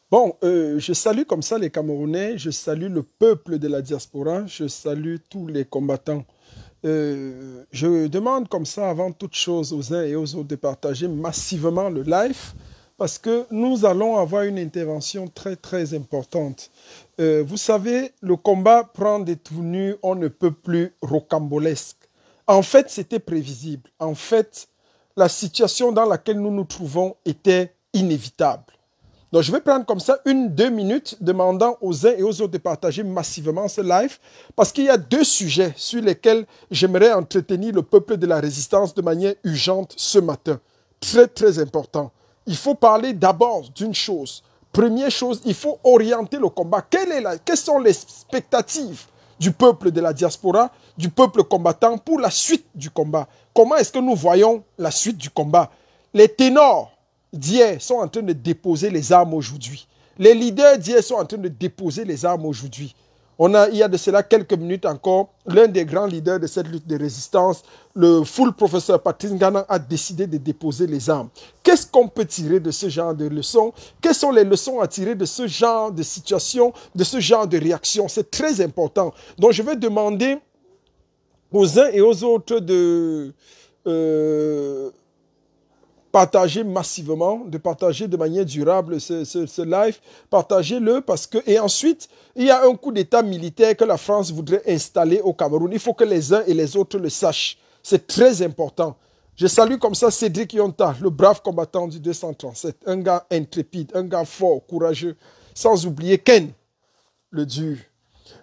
Bon, je salue comme ça les Camerounais, je salue le peuple de la diaspora, je salue tous les combattants. Je demande comme ça avant toute chose aux uns et aux autres de partager massivement le live parce que nous allons avoir une intervention très très importante. Vous savez, le combat prend des tournures, on ne peut plus rocambolesques. En fait, c'était prévisible. En fait, la situation dans laquelle nous nous trouvons était inévitable. Donc, je vais prendre comme ça 1-2 minutes demandant aux uns et aux autres de partager massivement ce live parce qu'il y a 2 sujets sur lesquels j'aimerais entretenir le peuple de la résistance de manière urgente ce matin. Très, très important. Il faut parler d'abord d'une chose. Première chose, il faut orienter le combat. Quelles sont les expectatives du peuple de la diaspora, du peuple combattant pour la suite du combat? Comment est-ce que nous voyons la suite du combat? Les ténors d'hier sont en train de déposer les armes aujourd'hui. Les leaders d'hier sont en train de déposer les armes aujourd'hui. Il y a de cela quelques minutes encore, l'un des grands leaders de cette lutte de résistance, le full professeur Patrice Ngana, a décidé de déposer les armes. Qu'est-ce qu'on peut tirer de ce genre de leçons? Quelles sont les leçons à tirer de ce genre de situation, de ce genre de réaction? C'est très important. Donc je vais demander aux uns et aux autres de partager massivement, de partager de manière durable ce live, partagez-le parce que, et ensuite, il y a un coup d'état militaire que la France voudrait installer au Cameroun. Il faut que les uns et les autres le sachent. C'est très important. Je salue comme ça Cédric Yonta, le brave combattant du 237, un gars intrépide, un gars fort, courageux, sans oublier Ken, le dur.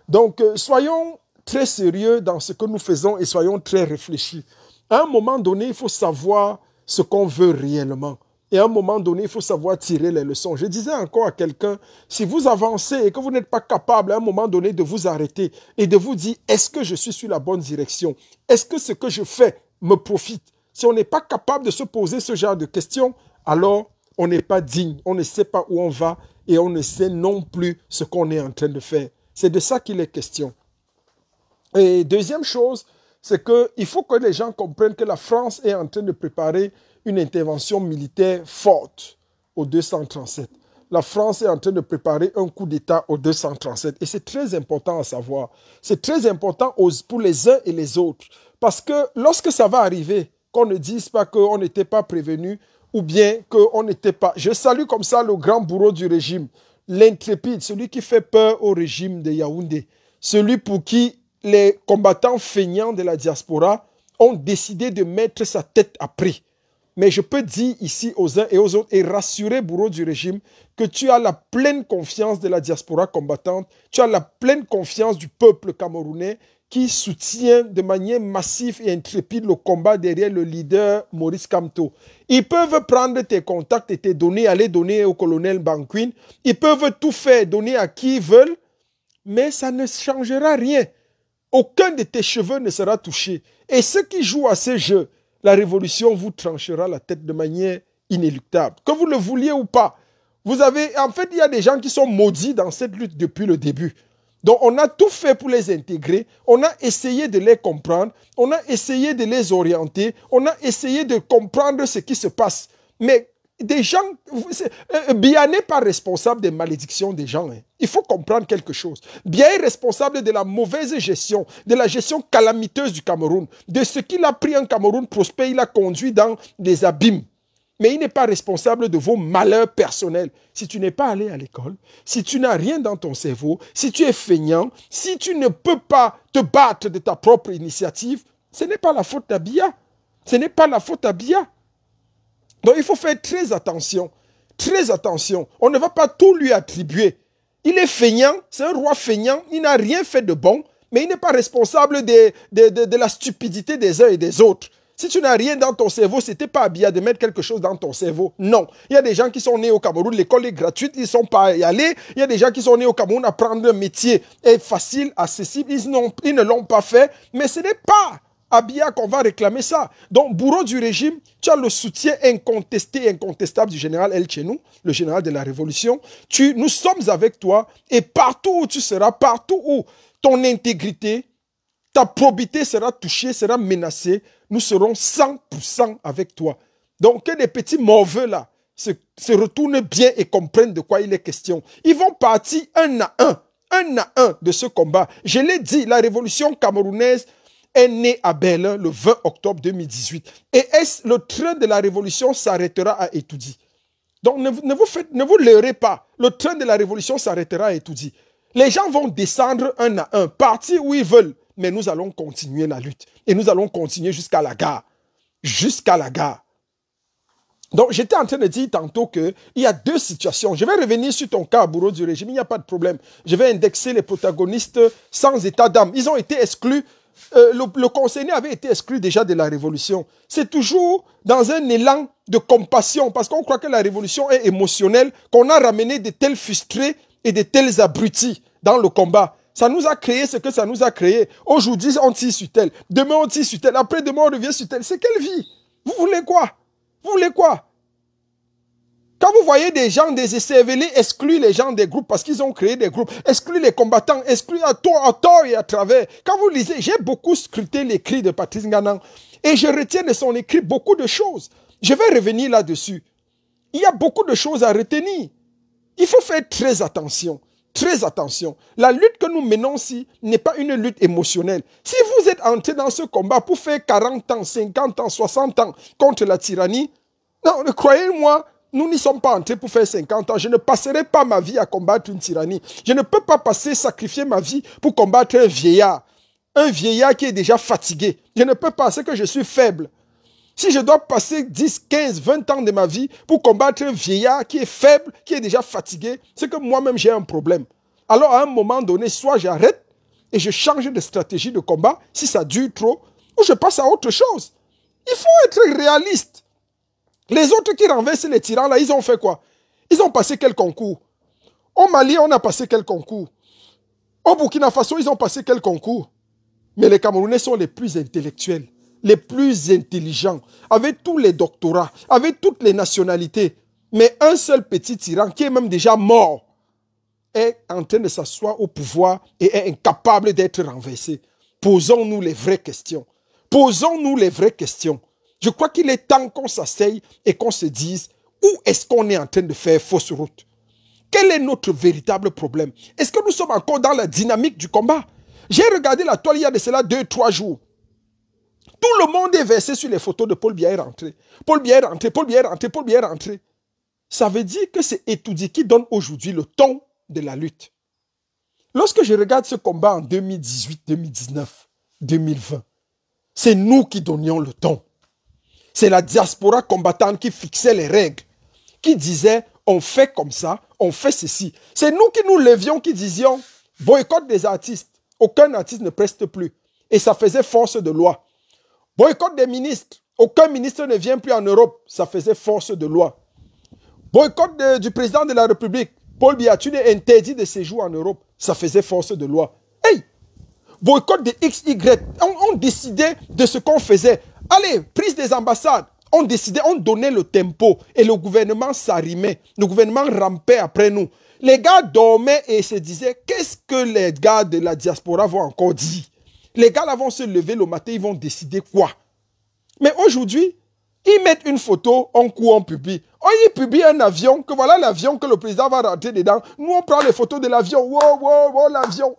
Donc, soyons très sérieux dans ce que nous faisons et soyons très réfléchis. À un moment donné, il faut savoir ce qu'on veut réellement. Et à un moment donné, il faut savoir tirer les leçons. Je disais encore à quelqu'un, si vous avancez et que vous n'êtes pas capable à un moment donné de vous arrêter et de vous dire, est-ce que je suis sur la bonne direction? Est-ce que ce que je fais me profite? Si on n'est pas capable de se poser ce genre de questions, alors on n'est pas digne, on ne sait pas où on va et on ne sait non plus ce qu'on est en train de faire. C'est de ça qu'il est question. Et deuxième chose, c'est qu'il faut que les gens comprennent que la France est en train de préparer une intervention militaire forte au 237. La France est en train de préparer un coup d'État au 237. Et c'est très important à savoir. C'est très important pour les uns et les autres. Parce que lorsque ça va arriver, qu'on ne dise pas qu'on n'était pas prévenu ou bien qu'on n'était pas... Je salue comme ça le grand bourreau du régime, l'intrépide, celui qui fait peur au régime de Yaoundé, celui pour qui les combattants feignants de la diaspora ont décidé de mettre sa tête à prix. Mais je peux dire ici aux uns et aux autres et rassurer bourreau du régime que tu as la pleine confiance de la diaspora combattante, tu as la pleine confiance du peuple camerounais qui soutient de manière massive et intrépide le combat derrière le leader Maurice Kamto. Ils peuvent prendre tes contacts et tes données, aller donner au colonel Banquin. Ils peuvent tout faire, donner à qui ils veulent, mais ça ne changera rien. Aucun de tes cheveux ne sera touché. Et ceux qui jouent à ce jeu, la révolution vous tranchera la tête de manière inéluctable. Que vous le vouliez ou pas. En fait, il y a des gens qui sont maudits dans cette lutte depuis le début. Donc, on a tout fait pour les intégrer. On a essayé de les comprendre. On a essayé de les orienter. On a essayé de comprendre ce qui se passe. Mais des gens, Biya n'est pas responsable des malédictions des gens. Hein. Il faut comprendre quelque chose. Biya est responsable de la mauvaise gestion, de la gestion calamiteuse du Cameroun, de ce qu'il a pris un Cameroun prospère, il a conduit dans des abîmes. Mais il n'est pas responsable de vos malheurs personnels. Si tu n'es pas allé à l'école, si tu n'as rien dans ton cerveau, si tu es feignant, si tu ne peux pas te battre de ta propre initiative, ce n'est pas la faute à Biya. Ce n'est pas la faute à Biya. Donc, il faut faire très attention. Très attention. On ne va pas tout lui attribuer. Il est feignant, c'est un roi feignant, il n'a rien fait de bon, mais il n'est pas responsable de la stupidité des uns et des autres. Si tu n'as rien dans ton cerveau, ce n'était pas à Biya de mettre quelque chose dans ton cerveau. Non. Il y a des gens qui sont nés au Cameroun, l'école est gratuite, ils ne sont pas y allés. Il y a des gens qui sont nés au Cameroun, apprendre un métier est facile, accessible, ils ne l'ont pas fait, mais ce n'est pas à Biya qu'on va réclamer ça. Donc, bourreau du régime, tu as le soutien incontesté et incontestable du général El Chenou, le général de la Révolution. Nous sommes avec toi et partout où tu seras, partout où ton intégrité, ta probité sera touchée, sera menacée, nous serons 100% avec toi. Donc, que des petits mauvais là, se retournent bien et comprennent de quoi il est question. Ils vont partir un à un de ce combat. Je l'ai dit, la révolution camerounaise est née à Berlin le 20 octobre 2018. Et le train de la révolution s'arrêtera à Etoudi. Donc ne vous leurrez pas. Le train de la révolution s'arrêtera à Etoudi. Les gens vont descendre un à un, partir où ils veulent. Mais nous allons continuer la lutte. Et nous allons continuer jusqu'à la gare. Jusqu'à la gare. Donc, j'étais en train de dire tantôt qu'il y a deux situations. Je vais revenir sur ton cas, bourreau du régime. Il n'y a pas de problème. Je vais indexer les protagonistes sans état d'âme. Ils ont été exclus. Le conseiller avait été exclu déjà de la révolution. C'est toujours dans un élan de compassion parce qu'on croit que la révolution est émotionnelle, qu'on a ramené de tels frustrés et de tels abrutis dans le combat. Ça nous a créé ce que ça nous a créé. Aujourd'hui, on tire sur tel. Demain, on tire sur tel. Après, demain, on revient sur tel. C'est quelle vie? Vous voulez quoi? Vous voulez quoi? Quand vous voyez des gens, des écervelés, excluent les gens des groupes parce qu'ils ont créé des groupes, excluent les combattants, excluent à tort et à travers. Quand vous lisez, j'ai beaucoup scruté l'écrit de Patrice Nganang et je retiens de son écrit beaucoup de choses. Je vais revenir là-dessus. Il y a beaucoup de choses à retenir. Il faut faire très attention. Très attention. La lutte que nous menons ici n'est pas une lutte émotionnelle. Si vous êtes entré dans ce combat pour faire 40 ans, 50 ans, 60 ans contre la tyrannie, non, croyez-moi, nous n'y sommes pas entrés pour faire 50 ans. Je ne passerai pas ma vie à combattre une tyrannie. Je ne peux pas sacrifier ma vie pour combattre un vieillard. Un vieillard qui est déjà fatigué. Je ne peux pas, c'est que je suis faible. Si je dois passer 10, 15, 20 ans de ma vie pour combattre un vieillard qui est faible, qui est déjà fatigué, c'est que moi-même j'ai un problème. Alors à un moment donné, soit j'arrête et je change de stratégie de combat, si ça dure trop, ou je passe à autre chose. Il faut être réaliste. Les autres qui renversent les tyrans là, ils ont fait quoi? Ils ont passé quel concours? Au Mali, on a passé quel concours? Au Burkina Faso, ils ont passé quel concours? Mais les Camerounais sont les plus intellectuels, les plus intelligents, avec tous les doctorats, avec toutes les nationalités. Mais un seul petit tyran qui est même déjà mort est en train de s'asseoir au pouvoir et est incapable d'être renversé. Posons-nous les vraies questions. Posons-nous les vraies questions. Je crois qu'il est temps qu'on s'asseye et qu'on se dise où est-ce qu'on est en train de faire fausse route. Quel est notre véritable problème? Est-ce que nous sommes encore dans la dynamique du combat? J'ai regardé la toile il y a de cela 2-3 jours. Tout le monde est versé sur les photos de Paul Biya est rentré. Paul Biya est rentré, Paul Biya est rentré, Paul Biya est rentré. Ça veut dire que c'est Etoudi qui donne aujourd'hui le ton de la lutte. Lorsque je regarde ce combat en 2018, 2019, 2020, c'est nous qui donnions le ton. C'est la diaspora combattante qui fixait les règles, qui disait on fait comme ça, on fait ceci. C'est nous qui nous levions, qui disions boycott des artistes. Aucun artiste ne preste plus. Et ça faisait force de loi. Boycott des ministres. Aucun ministre ne vient plus en Europe. Ça faisait force de loi. Boycott du président de la République. Paul Biya est interdit de séjour en Europe. Ça faisait force de loi. Hey! Boycott de XY. On décidait de ce qu'on faisait. Allez, prise des ambassades. On décidait, on donnait le tempo. Et le gouvernement s'arrimait. Le gouvernement rampait après nous. Les gars dormaient et se disaient, qu'est-ce que les gars de la diaspora vont encore dire? Les gars là vont se lever le matin, ils vont décider quoi? Mais aujourd'hui, ils mettent une photo, on court, on publie. Ils publient un avion, que voilà l'avion que le président va rentrer dedans. Nous, on prend les photos de l'avion. Wow, wow, wow, l'avion.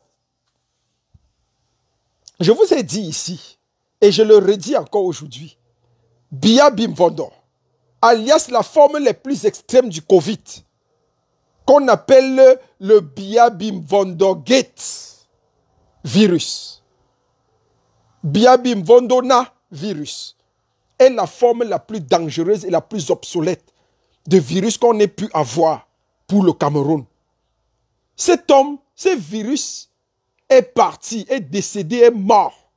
Je vous ai dit ici, et je le redis encore aujourd'hui, Biya Bimvondo, alias la forme la plus extrême du Covid, qu'on appelle le Biya Bimvondo Gate virus. Biya Bimvondo na virus est la forme la plus dangereuse et la plus obsolète de virus qu'on ait pu avoir pour le Cameroun. Cet homme, ce virus est parti, est décédé, est mort.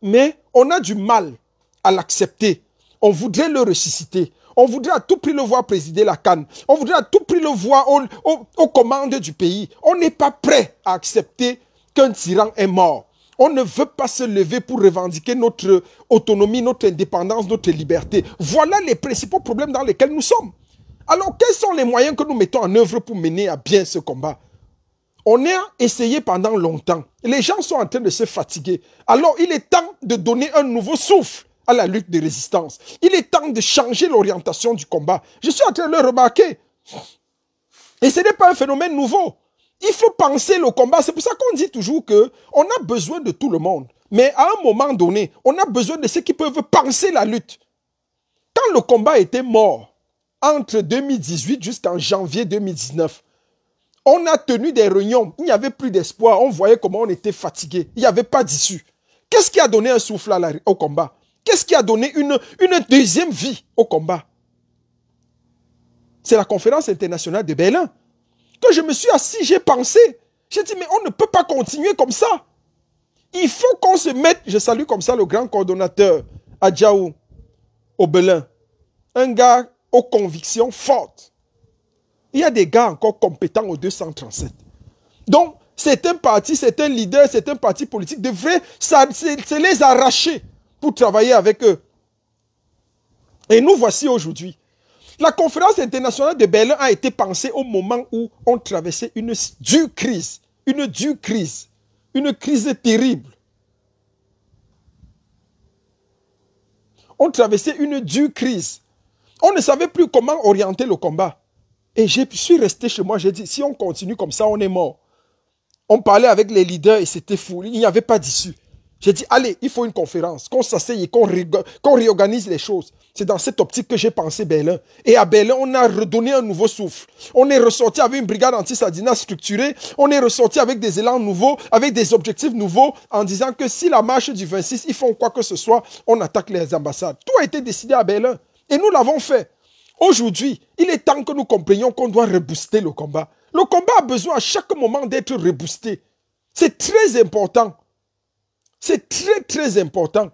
Mais on a du mal à l'accepter. On voudrait le ressusciter. On voudrait à tout prix le voir présider la CAN. On voudrait à tout prix le voir aux commandes du pays. On n'est pas prêt à accepter qu'un tyran est mort. On ne veut pas se lever pour revendiquer notre autonomie, notre indépendance, notre liberté. Voilà les principaux problèmes dans lesquels nous sommes. Alors, quels sont les moyens que nous mettons en œuvre pour mener à bien ce combat? On a essayé pendant longtemps. Les gens sont en train de se fatiguer. Alors, il est temps de donner un nouveau souffle à la lutte de résistance. Il est temps de changer l'orientation du combat. Je suis en train de le remarquer. Et ce n'est pas un phénomène nouveau. Il faut penser le combat. C'est pour ça qu'on dit toujours qu'on a besoin de tout le monde. Mais à un moment donné, on a besoin de ceux qui peuvent penser la lutte. Quand le combat était mort, entre 2018 jusqu'en janvier 2019, on a tenu des réunions. Il n'y avait plus d'espoir. On voyait comment on était fatigué. Il n'y avait pas d'issue. Qu'est-ce qui a donné un souffle au combat? Qu'est-ce qui a donné une deuxième vie au combat? C'est la conférence internationale de Berlin. Quand je me suis assis, j'ai pensé. J'ai dit, mais on ne peut pas continuer comme ça. Il faut qu'on se mette. Je salue comme ça le grand coordonnateur Adjaou au Berlin. Un gars aux convictions fortes. Il y a des gars encore compétents au 237. Donc, c'est un parti, c'est un leader, c'est un parti politique devrait se les arracher pour travailler avec eux. Et nous voici aujourd'hui. La conférence internationale de Berlin a été pensée au moment où on traversait une dure crise. Une dure crise. Une crise terrible. On traversait une dure crise. On ne savait plus comment orienter le combat. Et je suis resté chez moi, j'ai dit, si on continue comme ça, on est mort. On parlait avec les leaders et c'était fou. Il n'y avait pas d'issue. J'ai dit, allez, il faut une conférence, qu'on s'asseye, qu'on réorganise les choses. C'est dans cette optique que j'ai pensé Berlin. Et à Berlin, on a redonné un nouveau souffle. On est ressorti avec une brigade anti-Sadina structurée. On est ressorti avec des élans nouveaux, avec des objectifs nouveaux, en disant que si la marche du 26, ils font quoi que ce soit, on attaque les ambassades. Tout a été décidé à Berlin. Et nous l'avons fait. Aujourd'hui, il est temps que nous comprenions qu'on doit rebooster le combat. Le combat a besoin à chaque moment d'être reboosté. C'est très important. C'est très, très important.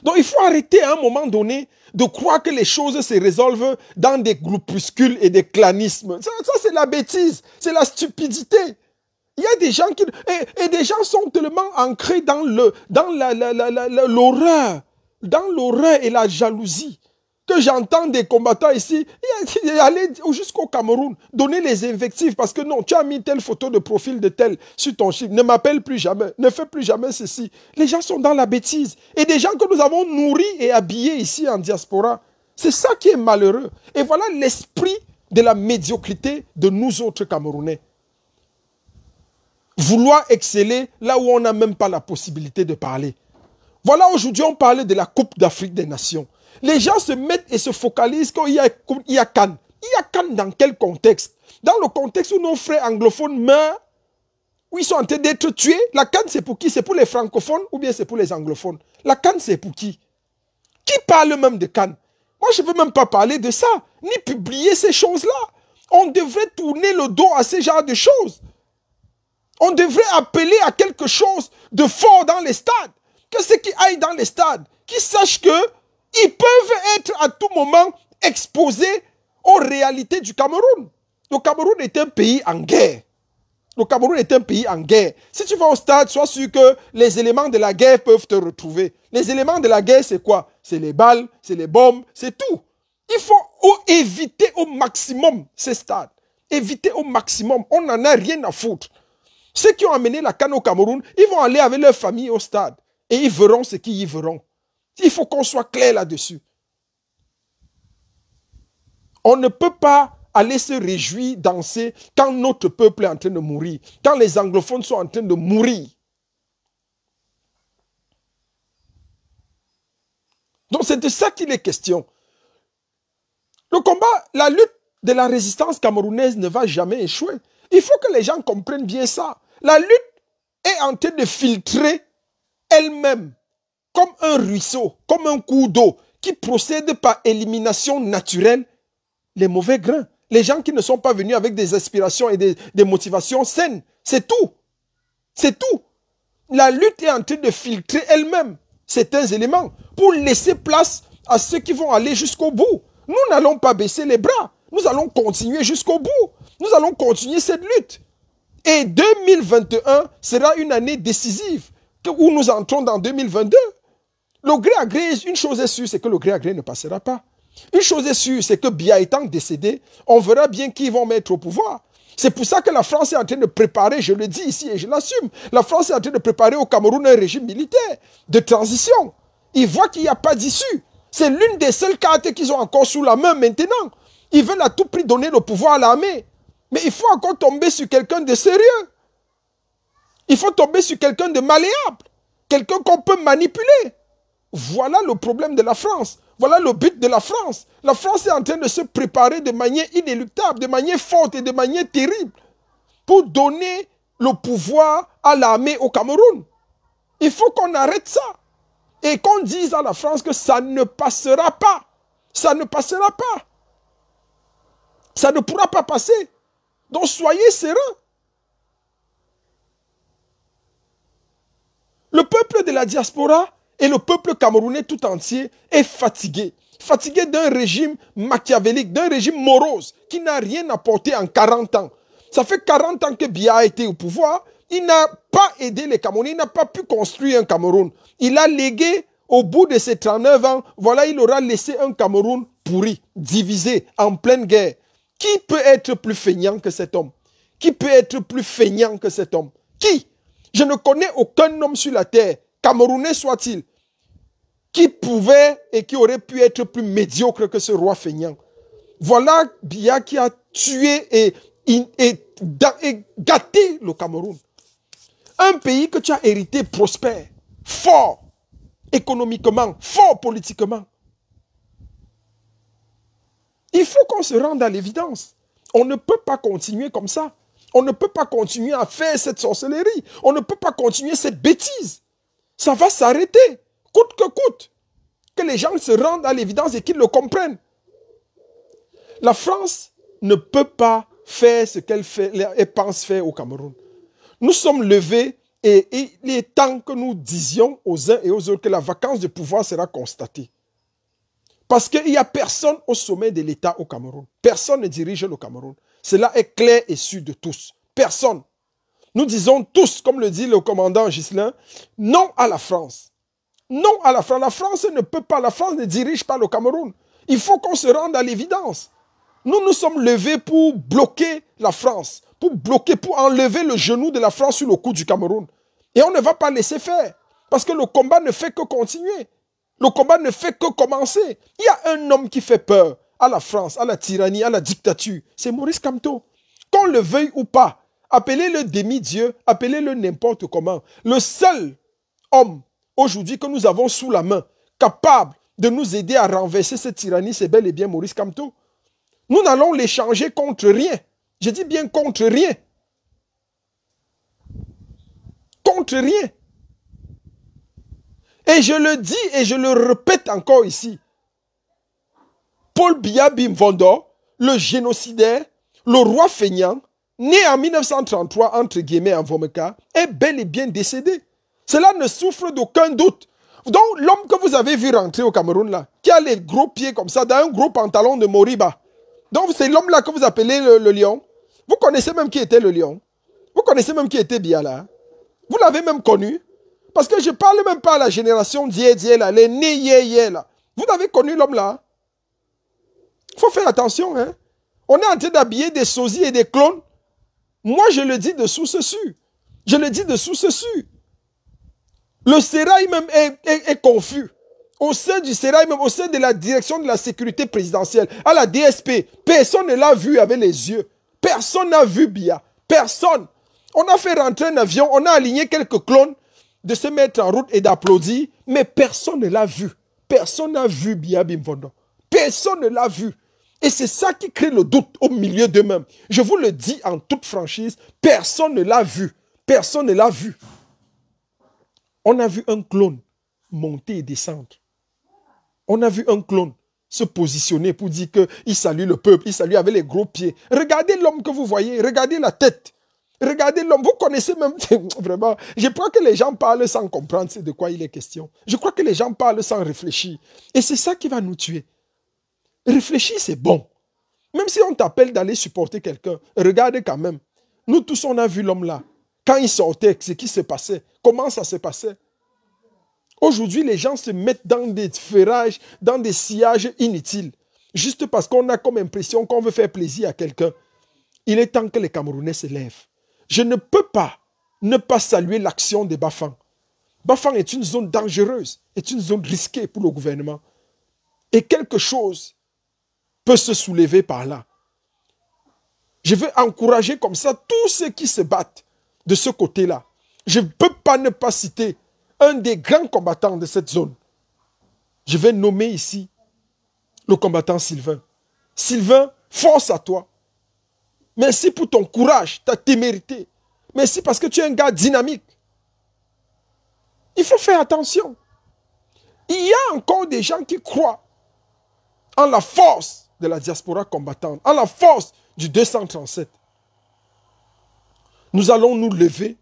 Donc, il faut arrêter à un moment donné de croire que les choses se résolvent dans des groupuscules et des clanismes. Ça c'est la bêtise, c'est la stupidité. Il y a des gens qui... Et des gens sont tellement ancrés dans l'horreur, dans l'horreur et la jalousie, que j'entends des combattants ici aller jusqu'au Cameroun, donner les invectives parce que non, tu as mis telle photo de profil de tel sur ton chiffre, ne m'appelle plus jamais, ne fais plus jamais ceci. Les gens sont dans la bêtise. Et des gens que nous avons nourris et habillés ici en diaspora, c'est ça qui est malheureux. Et voilà l'esprit de la médiocrité de nous autres Camerounais. Vouloir exceller là où on n'a même pas la possibilité de parler. Voilà, aujourd'hui, on parlait de la Coupe d'Afrique des Nations. Les gens se mettent et se focalisent quand il y a Cannes. Il y a Cannes dans quel contexte? Dans le contexte où nos frères anglophones meurent, où ils sont en train d'être tués. La Cannes, c'est pour qui? C'est pour les francophones ou bien c'est pour les anglophones? La Cannes, c'est pour qui? Qui parle même de Cannes? Moi, je ne veux même pas parler de ça, ni publier ces choses-là. On devrait tourner le dos à ce genre de choses. On devrait appeler à quelque chose de fort dans les stades. Que ceux qui aillent dans les stades, qui sachent qu'ils peuvent être à tout moment exposés aux réalités du Cameroun. Le Cameroun est un pays en guerre. Le Cameroun est un pays en guerre. Si tu vas au stade, sois sûr que les éléments de la guerre peuvent te retrouver. Les éléments de la guerre, c'est quoi? C'est les balles, c'est les bombes, c'est tout. Il faut éviter au maximum ces stades. Éviter au maximum. On n'en a rien à foutre. Ceux qui ont amené la canne au Cameroun, ils vont aller avec leur famille au stade. Et ils verront ce qu'ils y verront. Il faut qu'on soit clair là-dessus. On ne peut pas aller se réjouir, danser, quand notre peuple est en train de mourir. Quand les anglophones sont en train de mourir. Donc c'est de ça qu'il est question. Le combat, la lutte de la résistance camerounaise ne va jamais échouer. Il faut que les gens comprennent bien ça. La lutte est en train de filtrer elle-même, comme un ruisseau, comme un cours d'eau, qui procède par élimination naturelle, les mauvais grains. Les gens qui ne sont pas venus avec des aspirations et des motivations saines. C'est tout. C'est tout. La lutte est en train de filtrer elle-même certains éléments pour laisser place à ceux qui vont aller jusqu'au bout. Nous n'allons pas baisser les bras. Nous allons continuer jusqu'au bout. Nous allons continuer cette lutte. Et 2021 sera une année décisive où nous entrons dans 2022. Le gré à gré, une chose est sûre, c'est que le gré à gré ne passera pas. Une chose est sûre, c'est que Biya étant décédé, on verra bien qui vont mettre au pouvoir. C'est pour ça que la France est en train de préparer, je le dis ici et je l'assume, la France est en train de préparer au Cameroun un régime militaire de transition. Ils voient qu'il n'y a pas d'issue. C'est l'une des seules cartes qu'ils ont encore sous la main maintenant. Ils veulent à tout prix donner le pouvoir à l'armée. Mais il faut encore tomber sur quelqu'un de sérieux. Il faut tomber sur quelqu'un de malléable. Quelqu'un qu'on peut manipuler. Voilà le problème de la France. Voilà le but de la France. La France est en train de se préparer de manière inéluctable, de manière forte et de manière terrible pour donner le pouvoir à l'armée au Cameroun. Il faut qu'on arrête ça. Et qu'on dise à la France que ça ne passera pas. Ça ne passera pas. Ça ne pourra pas passer. Donc soyez sereins. Le peuple de la diaspora et le peuple camerounais tout entier est fatigué. Fatigué d'un régime machiavélique, d'un régime morose qui n'a rien apporté en 40 ans. Ça fait 40 ans que Biya a été au pouvoir. Il n'a pas aidé les Camerounais, il n'a pas pu construire un Cameroun. Il a légué au bout de ses 39 ans, voilà, il aura laissé un Cameroun pourri, divisé, en pleine guerre. Qui peut être plus feignant que cet homme? Qui peut être plus feignant que cet homme? Qui? Je ne connais aucun homme sur la terre, Camerounais soit-il, qui pouvait et qui aurait pu être plus médiocre que ce roi feignant. Voilà Biya qui a tué et gâté le Cameroun. Un pays que tu as hérité prospère, fort économiquement, fort politiquement. Il faut qu'on se rende à l'évidence. On ne peut pas continuer comme ça. On ne peut pas continuer à faire cette sorcellerie. On ne peut pas continuer cette bêtise. Ça va s'arrêter, coûte que coûte. Que les gens se rendent à l'évidence et qu'ils le comprennent. La France ne peut pas faire ce qu'elle fait et pense faire au Cameroun. Nous sommes levés et il est temps que nous disions aux uns et aux autres que la vacance de pouvoir sera constatée. Parce qu'il n'y a personne au sommet de l'État au Cameroun. Personne ne dirige le Cameroun. Cela est clair et sûr de tous. Personne. Nous disons tous, comme le dit le commandant Ghislain, non à la France. Non à la France. La France ne peut pas, la France ne dirige pas le Cameroun. Il faut qu'on se rende à l'évidence. Nous nous sommes levés pour bloquer la France, pour bloquer, pour enlever le genou de la France sur le cou du Cameroun. Et on ne va pas laisser faire. Parce que le combat ne fait que continuer. Le combat ne fait que commencer. Il y a un homme qui fait peur à la France, à la tyrannie, à la dictature. C'est Maurice Kamto. Qu'on le veuille ou pas, appelez-le demi-dieu, appelez-le n'importe comment. Le seul homme aujourd'hui que nous avons sous la main, capable de nous aider à renverser cette tyrannie, c'est bel et bien Maurice Kamto. Nous n'allons l'échanger contre rien. Je dis bien contre rien. Contre rien. Et je le dis et je le répète encore ici. Paul Biya Bimvondo, le génocidaire, le roi feignant, né en 1933, entre guillemets, en Vomeka, est bel et bien décédé. Cela ne souffre d'aucun doute. Donc, l'homme que vous avez vu rentrer au Cameroun, là, qui a les gros pieds comme ça, dans un gros pantalon de Moriba. Donc, c'est l'homme-là que vous appelez le lion. Vous connaissez même qui était le lion. Vous connaissez même qui était Biya, là. Vous l'avez même connu. Parce que je ne parle même pas à la génération d'hier, là, les nés hier, là. Vous avez connu l'homme là. Il faut faire attention. Hein? On est en train d'habiller des sosies et des clones. Moi, je le dis de sous-dessus. Je le dis de sous-dessus. Le sérail même est confus. Au sein du sérail même, au sein de la direction de la sécurité présidentielle, à la DSP, personne ne l'a vu avec les yeux. Personne n'a vu Biya. Personne. On a fait rentrer un avion, on a aligné quelques clones de se mettre en route et d'applaudir, mais personne ne l'a vu. Personne n'a vu Biya Bimvondo. Personne ne l'a vu. Et c'est ça qui crée le doute au milieu d'eux-mêmes. Je vous le dis en toute franchise, personne ne l'a vu. Personne ne l'a vu. On a vu un clone monter et descendre. On a vu un clone se positionner pour dire qu'il salue le peuple, il salue avec les gros pieds. Regardez l'homme que vous voyez, regardez la tête. Regardez l'homme, vous connaissez même, vraiment, je crois que les gens parlent sans comprendre de quoi il est question. Je crois que les gens parlent sans réfléchir. Et c'est ça qui va nous tuer. Réfléchir, c'est bon. Même si on t'appelle d'aller supporter quelqu'un, regarde quand même. Nous tous, on a vu l'homme là. Quand il sortait, ce qui se passait, comment ça se passait. Aujourd'hui, les gens se mettent dans des ferrages, dans des sillages inutiles. Juste parce qu'on a comme impression qu'on veut faire plaisir à quelqu'un. Il est temps que les Camerounais se lèvent. Je ne peux pas ne pas saluer l'action de Bafang. Bafang est une zone dangereuse, est une zone risquée pour le gouvernement. Et quelque chose peut se soulever par là. Je veux encourager comme ça tous ceux qui se battent de ce côté-là. Je ne peux pas ne pas citer un des grands combattants de cette zone. Je vais nommer ici le combattant Sylvain. Sylvain, force à toi. Merci pour ton courage, ta témérité. Merci parce que tu es un gars dynamique. Il faut faire attention. Il y a encore des gens qui croient en la force de la diaspora combattante, en la force du 237. Nous allons nous lever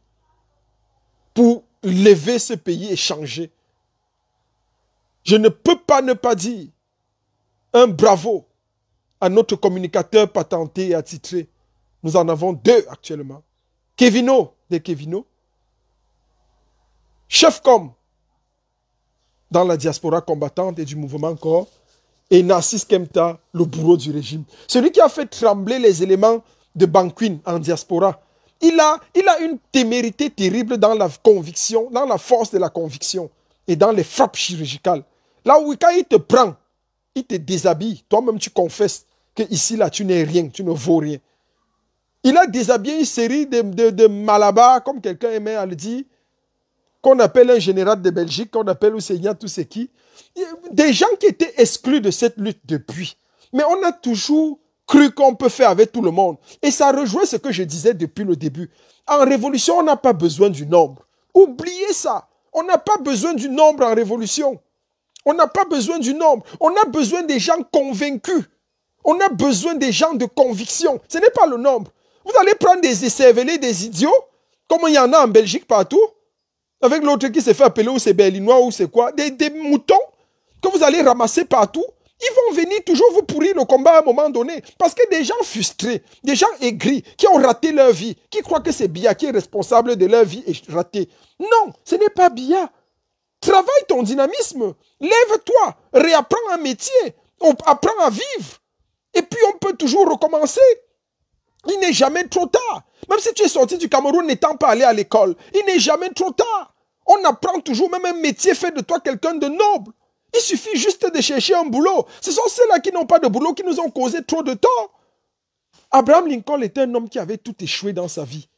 pour lever ce pays et changer. Je ne peux pas ne pas dire un bravo à notre communicateur patenté et attitré. Nous en avons deux actuellement. Kevino de Kevino, chef com dans la diaspora combattante et du mouvement corps, et Narcisse Kempta, le bourreau du régime. Celui qui a fait trembler les éléments de Banquin en diaspora. Il a une témérité terrible dans la conviction, dans la force de la conviction et dans les frappes chirurgicales. Là où quand il te prend, il te déshabille. Toi-même, tu confesses que ici, là, tu n'es rien, tu ne vaux rien. Il a déshabillé une série de malabars, comme quelqu'un aimait à le dire, qu'on appelle un général de Belgique, qu'on appelle Ousseignan, tout ce qui. Des gens qui étaient exclus de cette lutte depuis. Mais on a toujours cru qu'on peut faire avec tout le monde. Et ça rejoint ce que je disais depuis le début. En révolution, on n'a pas besoin du nombre. Oubliez ça. On n'a pas besoin du nombre en révolution. On n'a pas besoin du nombre. On a besoin des gens convaincus. On a besoin des gens de conviction. Ce n'est pas le nombre. Vous allez prendre des écervelés, des idiots, comme il y en a en Belgique partout, avec l'autre qui s'est fait appeler ou c'est berlinois ou c'est quoi, des moutons que vous allez ramasser partout. Ils vont venir toujours vous pourrir le combat à un moment donné. Parce que des gens frustrés, des gens aigris, qui ont raté leur vie, qui croient que c'est Biya qui est responsable de leur vie ratée. Non, ce n'est pas Biya. Travaille ton dynamisme. Lève-toi. Réapprends un métier. Apprends à vivre. Et puis on peut toujours recommencer. Il n'est jamais trop tard. Même si tu es sorti du Cameroun n'étant pas allé à l'école, il n'est jamais trop tard. On apprend toujours, même un métier fait de toi quelqu'un de noble. Il suffit juste de chercher un boulot. Ce sont ceux-là qui n'ont pas de boulot qui nous ont causé trop de tort. Abraham Lincoln était un homme qui avait tout échoué dans sa vie.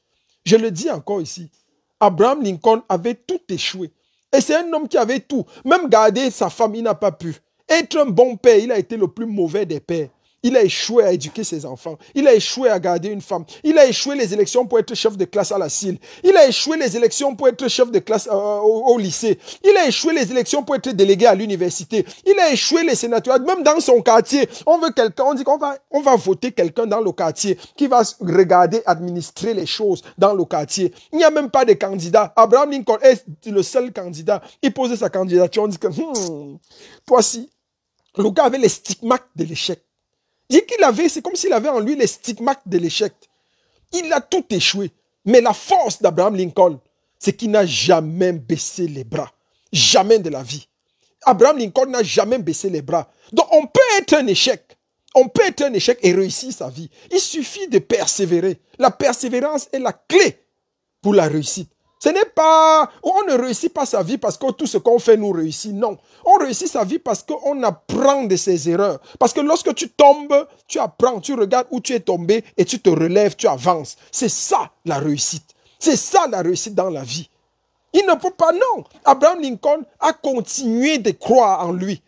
Je le dis encore ici. Abraham Lincoln avait tout échoué. Et c'est un homme qui avait tout. Même garder sa femme, il n'a pas pu. Être un bon père, il a été le plus mauvais des pères. Il a échoué à éduquer ses enfants. Il a échoué à garder une femme. Il a échoué les élections pour être chef de classe à la CIL. Il a échoué les élections pour être chef de classe au lycée. Il a échoué les élections pour être délégué à l'université. Il a échoué les sénateurs. Même dans son quartier, on veut quelqu'un, on dit qu'on va voter quelqu'un dans le quartier qui va regarder, administrer les choses dans le quartier. Il n'y a même pas de candidat. Abraham Lincoln est le seul candidat. Il posait sa candidature. On dit que, toi si, le gars avait les stigmates de l'échec. C'est comme s'il avait en lui les stigmates de l'échec. Il a tout échoué. Mais la force d'Abraham Lincoln, c'est qu'il n'a jamais baissé les bras. Jamais de la vie. Abraham Lincoln n'a jamais baissé les bras. Donc on peut être un échec. On peut être un échec et réussir sa vie. Il suffit de persévérer. La persévérance est la clé pour la réussite. Ce n'est pas... On ne réussit pas sa vie parce que tout ce qu'on fait nous réussit. Non. On réussit sa vie parce qu'on apprend de ses erreurs. Parce que lorsque tu tombes, tu apprends, tu regardes où tu es tombé et tu te relèves, tu avances. C'est ça la réussite. C'est ça la réussite dans la vie. Il ne faut pas, non. Abraham Lincoln a continué de croire en lui.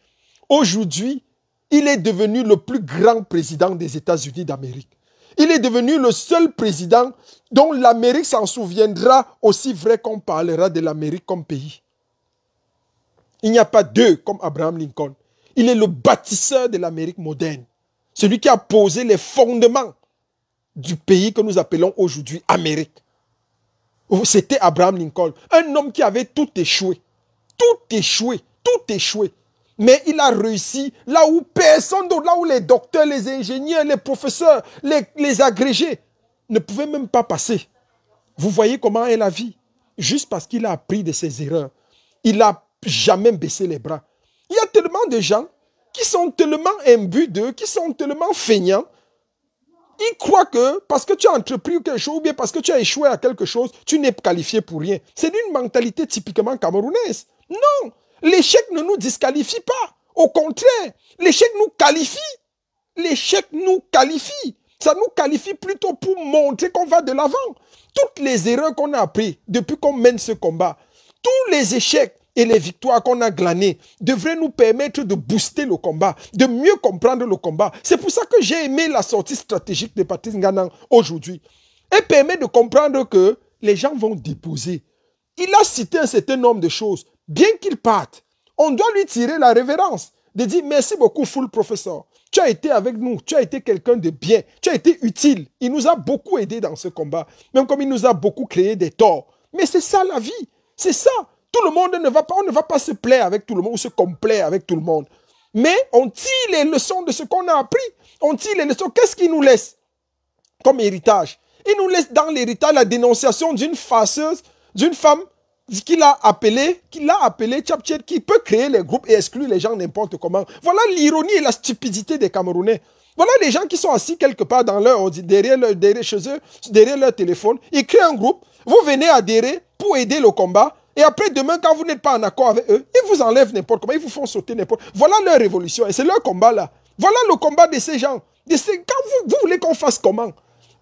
Aujourd'hui, il est devenu le plus grand président des États-Unis d'Amérique. Il est devenu le seul président dont l'Amérique s'en souviendra aussi vrai qu'on parlera de l'Amérique comme pays. Il n'y a pas deux comme Abraham Lincoln. Il est le bâtisseur de l'Amérique moderne. Celui qui a posé les fondements du pays que nous appelons aujourd'hui Amérique. C'était Abraham Lincoln. Un homme qui avait tout échoué. Tout échoué. Tout échoué. Mais il a réussi là où personne d'autre, là où les docteurs, les ingénieurs, les professeurs, les agrégés ne pouvaient même pas passer. Vous voyez comment est la vie. Juste parce qu'il a appris de ses erreurs. Il n'a jamais baissé les bras. Il y a tellement de gens qui sont tellement imbus d'eux, qui sont tellement feignants, Ils croient que parce que tu as entrepris quelque chose ou bien parce que tu as échoué à quelque chose, tu n'es qualifié pour rien. C'est une mentalité typiquement camerounaise. Non, l'échec ne nous disqualifie pas. Au contraire, l'échec nous qualifie. L'échec nous qualifie. Ça nous qualifie plutôt pour montrer qu'on va de l'avant. Toutes les erreurs qu'on a apprises depuis qu'on mène ce combat, tous les échecs et les victoires qu'on a glanées devraient nous permettre de booster le combat, de mieux comprendre le combat. C'est pour ça que j'ai aimé la sortie stratégique de Patrice Nganang aujourd'hui. Elle permet de comprendre que les gens vont déposer. Il a cité un certain nombre de choses. Bien qu'il parte, on doit lui tirer la révérence, de dire merci beaucoup, full professeur. Tu as été avec nous, tu as été quelqu'un de bien, tu as été utile. Il nous a beaucoup aidé dans ce combat, même comme il nous a beaucoup créé des torts. Mais c'est ça la vie, c'est ça. Tout le monde ne va pas, on ne va pas se plaire avec tout le monde ou se complaire avec tout le monde. Mais on tire les leçons de ce qu'on a appris. On tire les leçons. Qu'est-ce qu'il nous laisse comme héritage? Il nous laisse dans l'héritage la dénonciation d'une farceuse, d'une femme qu'il a appelée Tchapchet, qui peut créer les groupes et exclure les gens n'importe comment. Voilà l'ironie et la stupidité des Camerounais. Voilà les gens qui sont assis quelque part dans leur, derrière chez eux, derrière leur téléphone. Ils créent un groupe. Vous venez adhérer pour aider le combat. Et après, demain, quand vous n'êtes pas en accord avec eux, ils vous enlèvent n'importe comment, ils vous font sauter n'importe comment. Voilà leur révolution et c'est leur combat là. Voilà le combat de ces gens. Quand vous voulez qu'on fasse comment?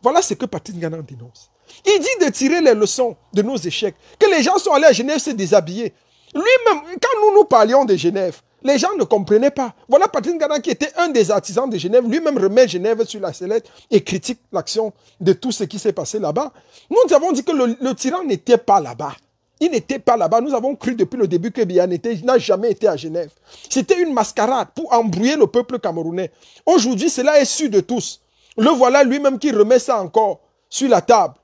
Voilà ce que Patrice Nganang dénonce. Il dit de tirer les leçons de nos échecs. Que les gens sont allés à Genève se déshabiller. Lui-même, quand nous parlions de Genève, les gens ne comprenaient pas. Voilà Patrice Nganang qui était un des artisans de Genève. Lui-même remet Genève sur la sellette et critique l'action de tout ce qui s'est passé là-bas. Nous avons dit que le tyran n'était pas là-bas. Il n'était pas là-bas. Nous avons cru depuis le début que Biya n'a jamais été à Genève. C'était une mascarade pour embrouiller le peuple camerounais. Aujourd'hui, cela est su de tous. Le voilà lui-même qui remet ça encore sur la table.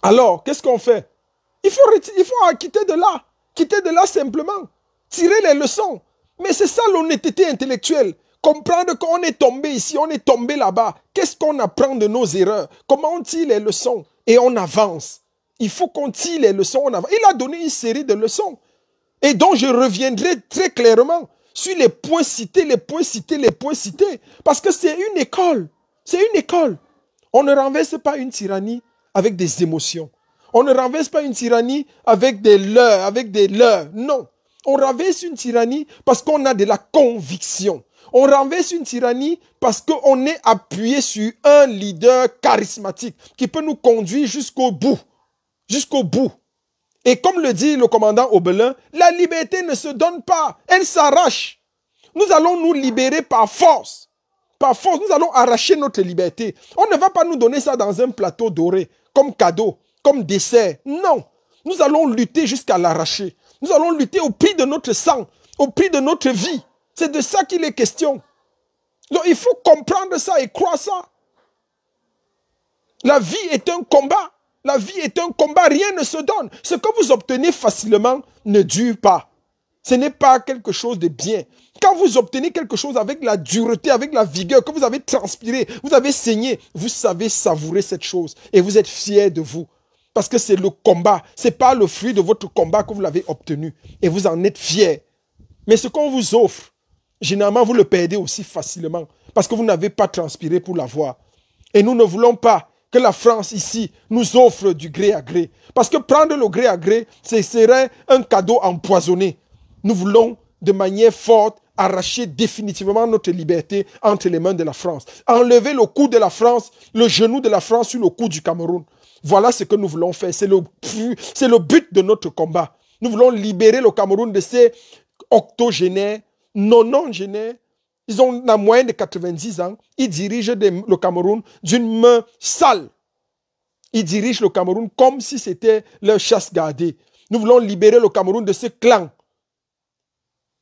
Alors, qu'est-ce qu'on fait? Il faut quitter de là. Quitter de là simplement. Tirer les leçons. Mais c'est ça l'honnêteté intellectuelle. Comprendre qu'on est tombé ici, on est tombé là-bas. Qu'est-ce qu'on apprend de nos erreurs? Comment on tire les leçons? Et on avance. Il faut qu'on tire les leçons en avant. Il a donné une série de leçons. Et dont je reviendrai très clairement sur les points cités, les points cités, les points cités. Parce que c'est une école. C'est une école. On ne renverse pas une tyrannie avec des émotions. On ne renverse pas une tyrannie avec des leurres, Non. On renverse une tyrannie parce qu'on a de la conviction. On renverse une tyrannie parce qu'on est appuyé sur un leader charismatique qui peut nous conduire jusqu'au bout. Jusqu'au bout. Et comme le dit le commandant Obelin, la liberté ne se donne pas, elle s'arrache. Nous allons nous libérer par force. Par force, nous allons arracher notre liberté. On ne va pas nous donner ça dans un plateau doré, comme cadeau, comme dessert. Non. Nous allons lutter jusqu'à l'arracher. Nous allons lutter au prix de notre sang, au prix de notre vie. C'est de ça qu'il est question. Donc il faut comprendre ça et croire ça. La vie est un combat. La vie est un combat, rien ne se donne. Ce que vous obtenez facilement ne dure pas. Ce n'est pas quelque chose de bien. Quand vous obtenez quelque chose avec la dureté, avec la vigueur, que vous avez transpiré, vous avez saigné, vous savez savourer cette chose et vous êtes fiers de vous. Parce que c'est le combat. Ce n'est pas le fruit de votre combat que vous l'avez obtenu et vous en êtes fiers. Mais ce qu'on vous offre, généralement, vous le perdez aussi facilement parce que vous n'avez pas transpiré pour l'avoir. Et nous ne voulons pas que la France ici nous offre du gré à gré. Parce que prendre le gré à gré, ce serait un cadeau empoisonné. Nous voulons de manière forte arracher définitivement notre liberté entre les mains de la France. Enlever le cou de la France, le genou de la France sur le cou du Cameroun. Voilà ce que nous voulons faire. C'est le but de notre combat. Nous voulons libérer le Cameroun de ces octogénaires, nonagénaires. Ils ont la moyenne de 90 ans. Ils dirigent le Cameroun d'une main sale. Ils dirigent le Cameroun comme si c'était leur chasse gardée. Nous voulons libérer le Cameroun de ce clan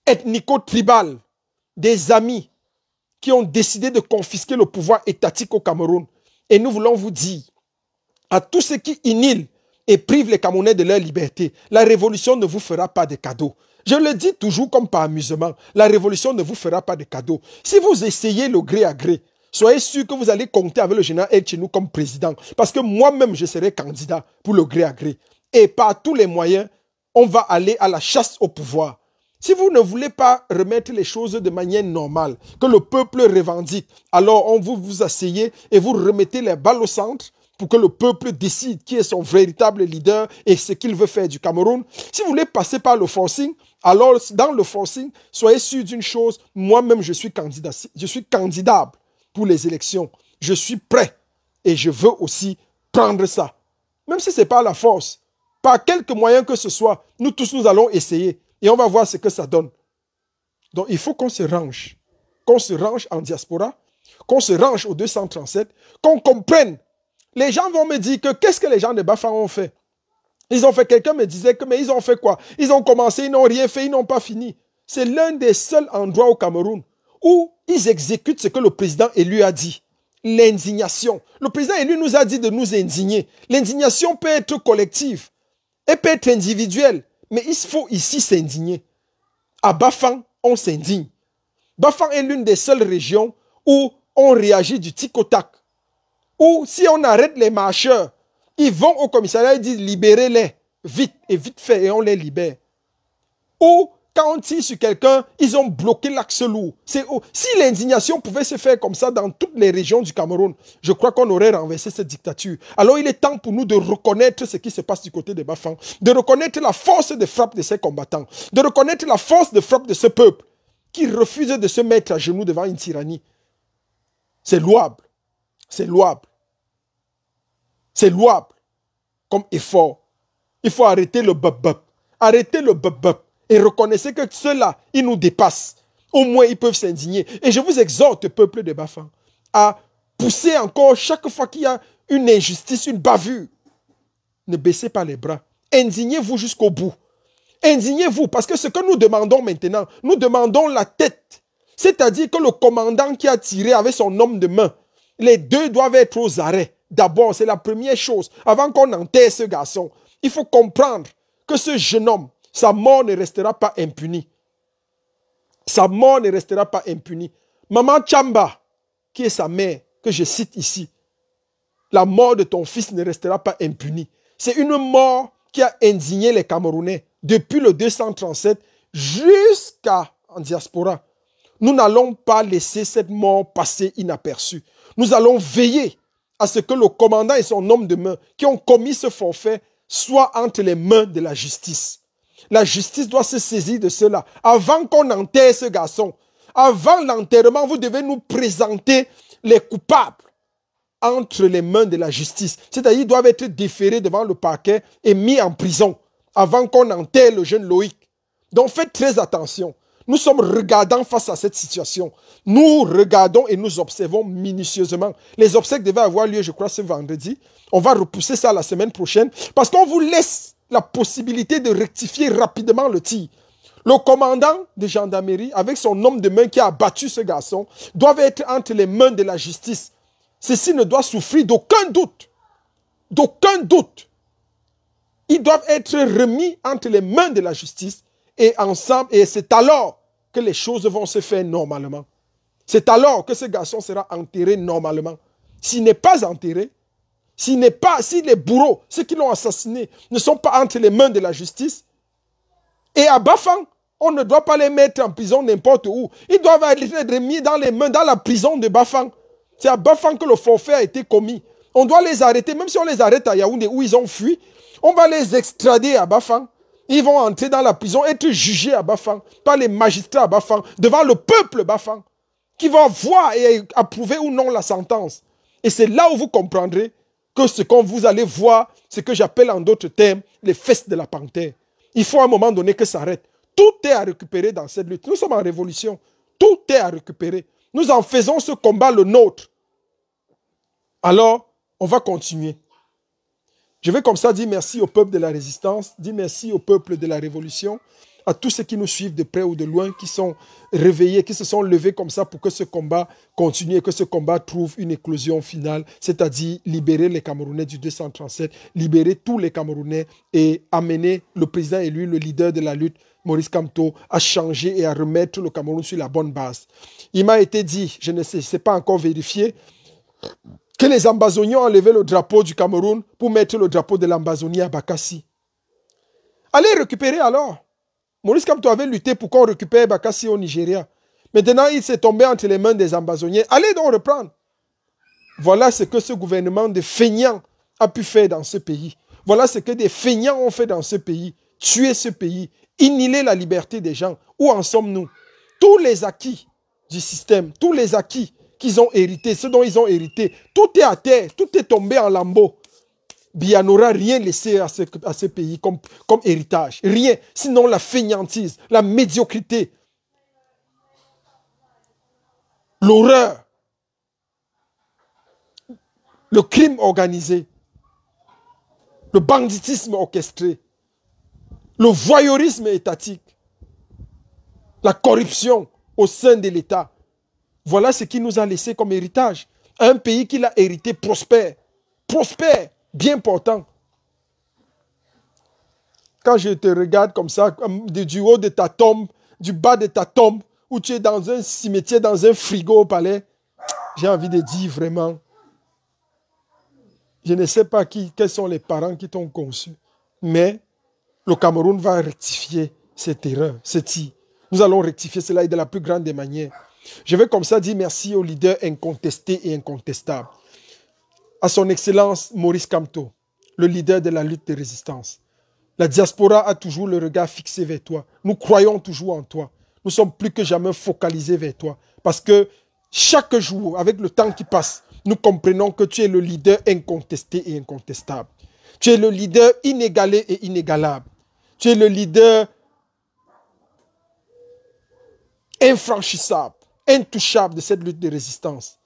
ethnico-tribal des amis qui ont décidé de confisquer le pouvoir étatique au Cameroun. Et nous voulons vous dire à tous ceux qui inhilent et privent les Camerounais de leur liberté, la révolution ne vous fera pas de cadeaux. Je le dis toujours comme par amusement, la révolution ne vous fera pas de cadeaux. Si vous essayez le gré à gré, soyez sûr que vous allez compter avec le général El Chenou comme président. Parce que moi-même, je serai candidat pour le gré à gré. Et par tous les moyens, on va aller à la chasse au pouvoir. Si vous ne voulez pas remettre les choses de manière normale, que le peuple revendique, alors on vous asseyez et vous remettez les balles au centre pour que le peuple décide qui est son véritable leader et ce qu'il veut faire du Cameroun. Si vous voulez passer par le forcing, alors dans le forcing, soyez sûr d'une chose, moi-même je suis candidat pour les élections. Je suis prêt et je veux aussi prendre ça. Même si ce n'est pas la force, par quelque moyen que ce soit, nous tous nous allons essayer. Et on va voir ce que ça donne. Donc, il faut qu'on se range. Qu'on se range en diaspora. Qu'on se range au 237. Qu'on comprenne. Les gens vont me dire que qu'est-ce que les gens de Bafang ont fait? Ils ont fait, quelqu'un me disait que, mais ils ont fait quoi? Ils ont commencé, ils n'ont rien fait, ils n'ont pas fini. C'est l'un des seuls endroits au Cameroun où ils exécutent ce que le président élu a dit. L'indignation. Le président élu nous a dit de nous indigner. L'indignation peut être collective et peut être individuelle. Mais il faut ici s'indigner. À Bafang, on s'indigne. Bafang est l'une des seules régions où on réagit du tic au tac. Où si on arrête les marcheurs, ils vont au commissariat et disent libérez-les. Vite et vite fait et on les libère. Ou quand on tire sur quelqu'un, ils ont bloqué l'axe lourd. Si l'indignation pouvait se faire comme ça dans toutes les régions du Cameroun, je crois qu'on aurait renversé cette dictature. Alors il est temps pour nous de reconnaître ce qui se passe du côté de Bafang, de reconnaître la force de frappe de ces combattants, de reconnaître la force de frappe de ce peuple qui refuse de se mettre à genoux devant une tyrannie. C'est louable. C'est louable. C'est louable comme effort. Il faut arrêter le bop-bop. Arrêter le bop-bop. Et reconnaissez que ceux-là, ils nous dépassent. Au moins, ils peuvent s'indigner. Et je vous exhorte, peuple de Bafang, à pousser encore chaque fois qu'il y a une injustice, une bavure. Ne baissez pas les bras. Indignez-vous jusqu'au bout. Indignez-vous, parce que ce que nous demandons maintenant, nous demandons la tête. C'est-à-dire que le commandant qui a tiré avec son homme de main, les deux doivent être aux arrêts. D'abord, c'est la première chose. Avant qu'on enterre ce garçon, il faut comprendre que ce jeune homme, sa mort ne restera pas impunie. Sa mort ne restera pas impunie. Maman Chamba, qui est sa mère, que je cite ici, la mort de ton fils ne restera pas impunie. C'est une mort qui a indigné les Camerounais depuis le 237 jusqu'à en diaspora. Nous n'allons pas laisser cette mort passer inaperçue. Nous allons veiller à ce que le commandant et son homme de main qui ont commis ce forfait soient entre les mains de la justice. La justice doit se saisir de cela. Avant qu'on enterre ce garçon, avant l'enterrement, vous devez nous présenter les coupables entre les mains de la justice. C'est-à-dire qu'ils doivent être déférés devant le parquet et mis en prison avant qu'on enterre le jeune Loïc. Donc faites très attention. Nous sommes regardants face à cette situation. Nous regardons et nous observons minutieusement. Les obsèques devaient avoir lieu, je crois, ce vendredi. On va repousser ça la semaine prochaine parce qu'on vous laisse la possibilité de rectifier rapidement le tir. Le commandant de gendarmerie, avec son homme de main qui a abattu ce garçon, doivent être entre les mains de la justice. Ceci ne doit souffrir d'aucun doute. D'aucun doute. Ils doivent être remis entre les mains de la justice et ensemble, et c'est alors que les choses vont se faire normalement. C'est alors que ce garçon sera enterré normalement. S'il n'est pas enterré, si les bourreaux, ceux qui l'ont assassiné, ne sont pas entre les mains de la justice, et à Bafang, on ne doit pas les mettre en prison n'importe où. Ils doivent être remis dans les mains, dans la prison de Bafang. C'est à Bafang que le forfait a été commis. On doit les arrêter, même si on les arrête à Yaoundé où ils ont fui, on va les extrader à Bafang. Ils vont entrer dans la prison, être jugés à Bafang, par les magistrats à Bafang, devant le peuple Bafang, qui va voir et approuver ou non la sentence. Et c'est là où vous comprendrez que ce qu'on vous allez voir, ce que j'appelle en d'autres termes, les fesses de la panthère. Il faut à un moment donné que ça arrête. Tout est à récupérer dans cette lutte. Nous sommes en révolution. Tout est à récupérer. Nous en faisons ce combat le nôtre. Alors, on va continuer. Je vais comme ça dire merci au peuple de la résistance, dire merci au peuple de la révolution, à tous ceux qui nous suivent de près ou de loin, qui sont réveillés, qui se sont levés comme ça pour que ce combat continue et que ce combat trouve une éclosion finale, c'est-à-dire libérer les Camerounais du 237, libérer tous les Camerounais et amener le président élu, le leader de la lutte, Maurice Kamto, à changer et à remettre le Cameroun sur la bonne base. Il m'a été dit, je ne sais, c'est pas encore vérifié, que les Ambazoniens ont enlevé le drapeau du Cameroun pour mettre le drapeau de l'Ambazonie à Bakassi. Allez récupérer alors. Maurice Kamto avait lutté pour qu'on récupère Bakassi au Nigeria. Maintenant, il s'est tombé entre les mains des ambazoniens. Allez donc reprendre. Voilà ce que ce gouvernement de feignants a pu faire dans ce pays. Voilà ce que des feignants ont fait dans ce pays. Tuer ce pays, inhiber la liberté des gens. Où en sommes-nous? Tous les acquis du système, tous les acquis qu'ils ont hérités, ceux dont ils ont hérité, tout est à terre, tout est tombé en lambeaux. Biya n'aura rien laissé à ce pays comme héritage. Rien, sinon la fainéantise, la médiocrité, l'horreur, le crime organisé, le banditisme orchestré, le voyeurisme étatique, la corruption au sein de l'État. Voilà ce qui nous a laissé comme héritage. Un pays qui l'a hérité prospère, bien portant. Quand je te regarde comme ça, du haut de ta tombe, du bas de ta tombe, où tu es dans un cimetière, dans un frigo au palais, j'ai envie de dire vraiment, je ne sais pas quels sont les parents qui t'ont conçu, mais le Cameroun va rectifier cette erreur, nous allons rectifier cela de la plus grande des manières. Je vais comme ça dire merci au leader incontesté et incontestable. À son Excellence Maurice Kamto, le leader de la lutte de résistance. La diaspora a toujours le regard fixé vers toi. Nous croyons toujours en toi. Nous sommes plus que jamais focalisés vers toi. Parce que chaque jour, avec le temps qui passe, nous comprenons que tu es le leader incontesté et incontestable. Tu es le leader inégalé et inégalable. Tu es le leader infranchissable, intouchable de cette lutte de résistance.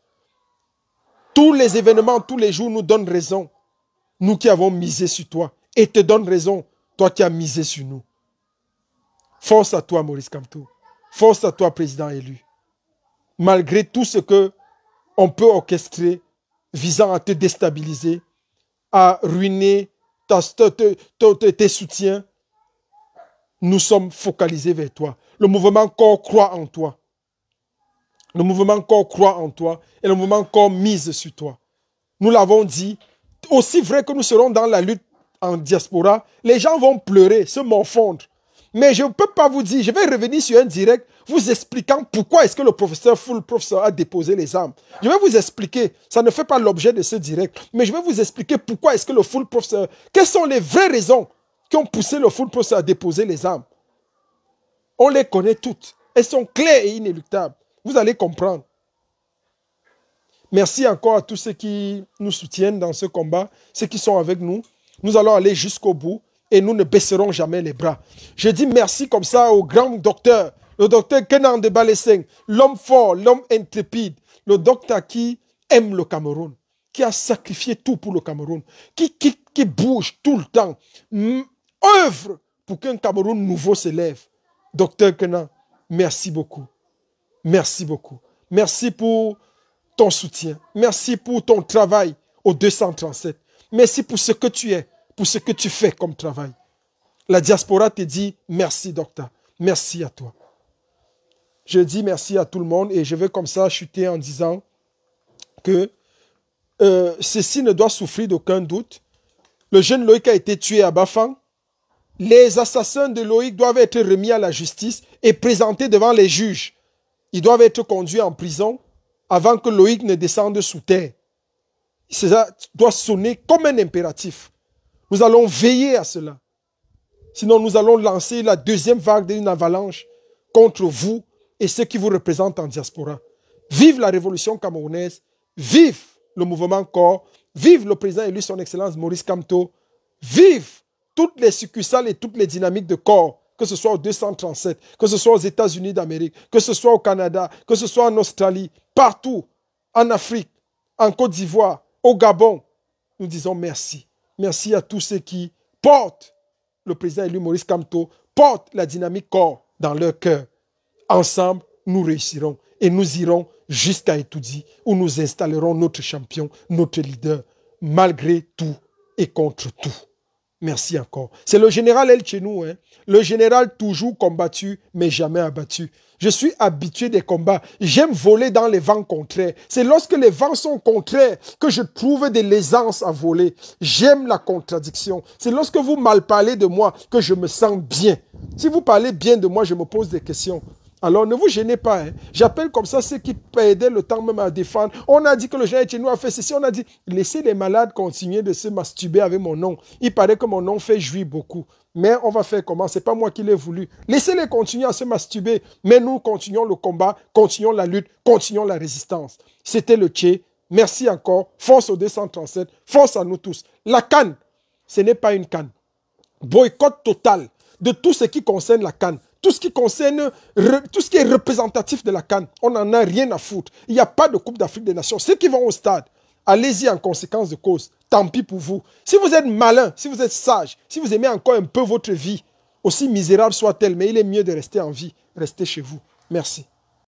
Tous les événements, tous les jours nous donnent raison. Nous qui avons misé sur toi. Et te donnent raison, toi qui as misé sur nous. Force à toi, Maurice Kamto. Force à toi, président élu. Malgré tout ce que on peut orchestrer visant à te déstabiliser, à ruiner tes soutiens, nous sommes focalisés vers toi. Le mouvement corps croit en toi. Le mouvement corps croit en toi et le mouvement corps mise sur toi. Nous l'avons dit, aussi vrai que nous serons dans la lutte en diaspora, les gens vont pleurer, se morfondre. Mais je ne peux pas vous dire, je vais revenir sur un direct vous expliquant pourquoi est-ce que le professeur Full Professor a déposé les armes. Je vais vous expliquer, ça ne fait pas l'objet de ce direct, mais je vais vous expliquer pourquoi est-ce que le Full Professor, quelles sont les vraies raisons qui ont poussé le Full Professor à déposer les armes. On les connaît toutes, elles sont claires et inéluctables. Vous allez comprendre. Merci encore à tous ceux qui nous soutiennent dans ce combat, ceux qui sont avec nous. Nous allons aller jusqu'au bout et nous ne baisserons jamais les bras. Je dis merci comme ça au grand docteur, le docteur Kenan de Baleseng, l'homme fort, l'homme intrépide, le docteur qui aime le Cameroun, qui a sacrifié tout pour le Cameroun, qui bouge tout le temps, œuvre pour qu'un Cameroun nouveau s'élève. Docteur Kenan, merci beaucoup. Merci beaucoup. Merci pour ton soutien. Merci pour ton travail au 237. Merci pour ce que tu es, pour ce que tu fais comme travail. La diaspora te dit merci, docteur. Merci à toi. Je dis merci à tout le monde et je vais comme ça chuter en disant que ceci ne doit souffrir d'aucun doute. Le jeune Loïc a été tué à Bafang. Les assassins de Loïc doivent être remis à la justice et présentés devant les juges. Ils doivent être conduits en prison avant que Loïc ne descende sous terre. Cela doit sonner comme un impératif. Nous allons veiller à cela. Sinon, nous allons lancer la deuxième vague d'une avalanche contre vous et ceux qui vous représentent en diaspora. Vive la révolution camerounaise, vive le mouvement corps, vive le président élu son excellence Maurice Kamto, vive toutes les succursales et toutes les dynamiques de corps, que ce soit au 237, que ce soit aux États-Unis d'Amérique, que ce soit au Canada, que ce soit en Australie, partout, en Afrique, en Côte d'Ivoire, au Gabon. Nous disons merci. Merci à tous ceux qui portent le président élu Maurice Kamto, portent la dynamique corps dans leur cœur. Ensemble, nous réussirons et nous irons jusqu'à Etoudi où nous installerons notre champion, notre leader, malgré tout et contre tout. Merci encore. C'est le général El Chenou, hein? Le général toujours combattu, mais jamais abattu. Je suis habitué des combats. J'aime voler dans les vents contraires. C'est lorsque les vents sont contraires que je trouve de l'aisance à voler. J'aime la contradiction. C'est lorsque vous mal parlez de moi que je me sens bien. Si vous parlez bien de moi, je me pose des questions. Alors ne vous gênez pas. Hein. J'appelle comme ça ceux qui perdaient le temps même à défendre. On a dit que le général chez nous a fait ceci. On a dit, laissez les malades continuer de se masturber avec mon nom. Il paraît que mon nom fait jouir beaucoup. Mais on va faire comment? Ce n'est pas moi qui l'ai voulu. Laissez-les continuer à se masturber. Mais nous continuons le combat, continuons la lutte, continuons la résistance. C'était le Tché. Merci encore. Force au 237. Force à nous tous. La canne, ce n'est pas une canne. Boycott total de tout ce qui concerne la canne. Tout ce qui concerne, tout ce qui est représentatif de la CAN, on n'en a rien à foutre. Il n'y a pas de Coupe d'Afrique des Nations. Ceux qui vont au stade, allez-y en conséquence de cause. Tant pis pour vous. Si vous êtes malin, si vous êtes sage, si vous aimez encore un peu votre vie, aussi misérable soit-elle, mais il est mieux de rester en vie. Restez chez vous. Merci.